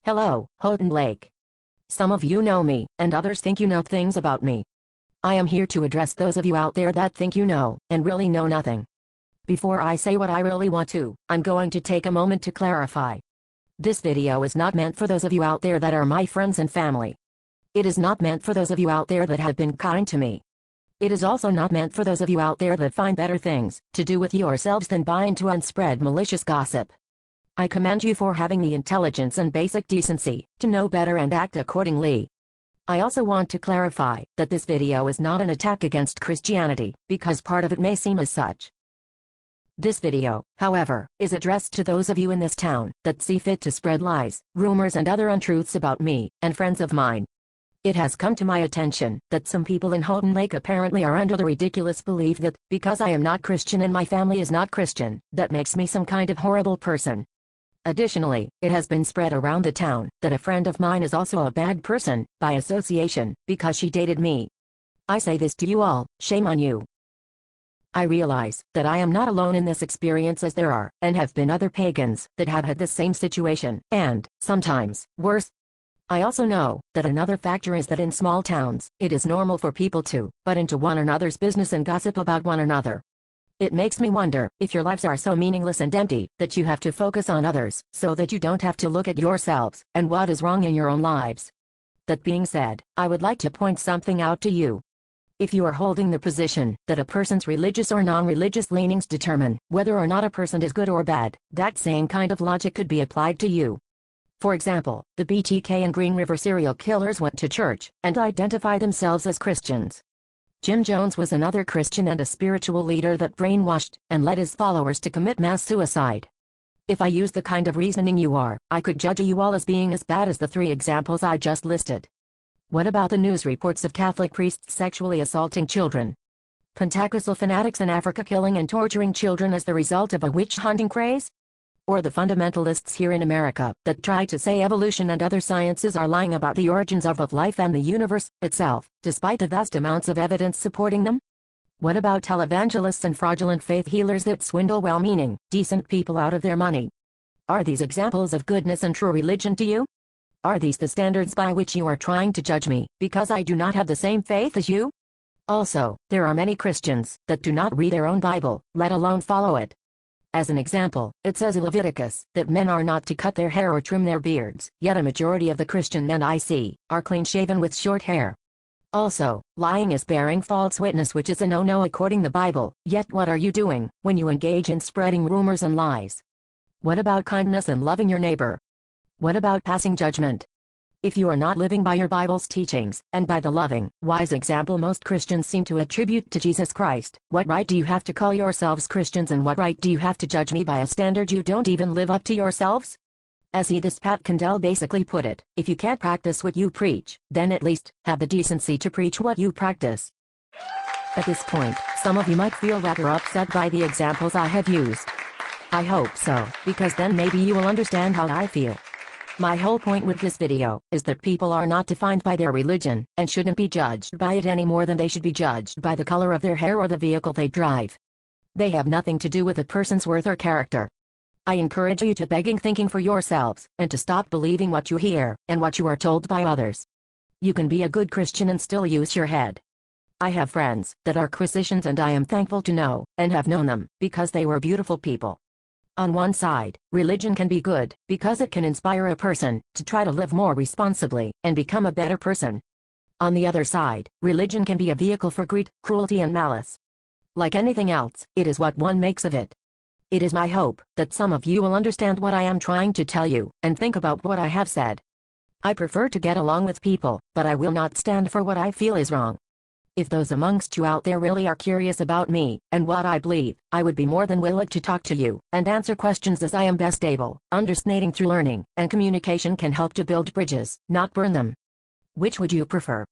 Hello, Houghton Lake. Some of you know me, and others think you know things about me. I am here to address those of you out there that think you know, and really know nothing. Before I say what I really want to, I'm going to take a moment to clarify. This video is not meant for those of you out there that are my friends and family. It is not meant for those of you out there that have been kind to me. It is also not meant for those of you out there that find better things to do with yourselves than buy into and spread malicious gossip. I commend you for having the intelligence and basic decency to know better and act accordingly. I also want to clarify that this video is not an attack against Christianity, because part of it may seem as such. This video, however, is addressed to those of you in this town that see fit to spread lies, rumors and other untruths about me and friends of mine. It has come to my attention that some people in Houghton Lake apparently are under the ridiculous belief that, because I am not Christian and my family is not Christian, that makes me some kind of horrible person. Additionally, it has been spread around the town that a friend of mine is also a bad person, by association, because she dated me. I say this to you all, shame on you. I realize that I am not alone in this experience, as there are, and have been, other pagans that have had the same situation, and, sometimes, worse. I also know that another factor is that in small towns, it is normal for people to butt into one another's business and gossip about one another. It makes me wonder if your lives are so meaningless and empty that you have to focus on others so that you don't have to look at yourselves and what is wrong in your own lives. That being said, I would like to point something out to you. If you are holding the position that a person's religious or non-religious leanings determine whether or not a person is good or bad, that same kind of logic could be applied to you. For example, the BTK and Green River serial killers went to church and identified themselves as Christians. Jim Jones was another Christian and a spiritual leader that brainwashed and led his followers to commit mass suicide. If I use the kind of reasoning you are, I could judge you all as being as bad as the three examples I just listed. What about the news reports of Catholic priests sexually assaulting children? Pentecostal fanatics in Africa killing and torturing children as the result of a witch-hunting craze? Or the fundamentalists here in America that try to say evolution and other sciences are lying about the origins of life and the universe itself, despite the vast amounts of evidence supporting them? What about televangelists and fraudulent faith healers that swindle well-meaning, decent people out of their money? Are these examples of goodness and true religion to you? Are these the standards by which you are trying to judge me, because I do not have the same faith as you? Also, there are many Christians that do not read their own Bible, let alone follow it. As an example, it says in Leviticus that men are not to cut their hair or trim their beards, yet a majority of the Christian men I see are clean-shaven with short hair. Also, lying is bearing false witness, which is a no-no according to the Bible, yet what are you doing when you engage in spreading rumors and lies? What about kindness and loving your neighbor? What about passing judgment? If you are not living by your Bible's teachings, and by the loving, wise example most Christians seem to attribute to Jesus Christ, what right do you have to call yourselves Christians, and what right do you have to judge me by a standard you don't even live up to yourselves? As Pat Condell basically put it, if you can't practice what you preach, then at least, have the decency to preach what you practice. At this point, some of you might feel rather upset by the examples I have used. I hope so, because then maybe you will understand how I feel. My whole point with this video is that people are not defined by their religion, and shouldn't be judged by it any more than they should be judged by the color of their hair or the vehicle they drive. They have nothing to do with a person's worth or character. I encourage you to begin thinking for yourselves, and to stop believing what you hear, and what you are told by others. You can be a good Christian and still use your head. I have friends that are Christians, and I am thankful to know, and have known them, because they were beautiful people. On one side, religion can be good, because it can inspire a person to try to live more responsibly, and become a better person. On the other side, religion can be a vehicle for greed, cruelty and malice. Like anything else, it is what one makes of it. It is my hope that some of you will understand what I am trying to tell you, and think about what I have said. I prefer to get along with people, but I will not stand for what I feel is wrong. If those amongst you out there really are curious about me, and what I believe, I would be more than willing to talk to you, and answer questions as I am best able. Understanding through learning and communication can help to build bridges, not burn them. Which would you prefer?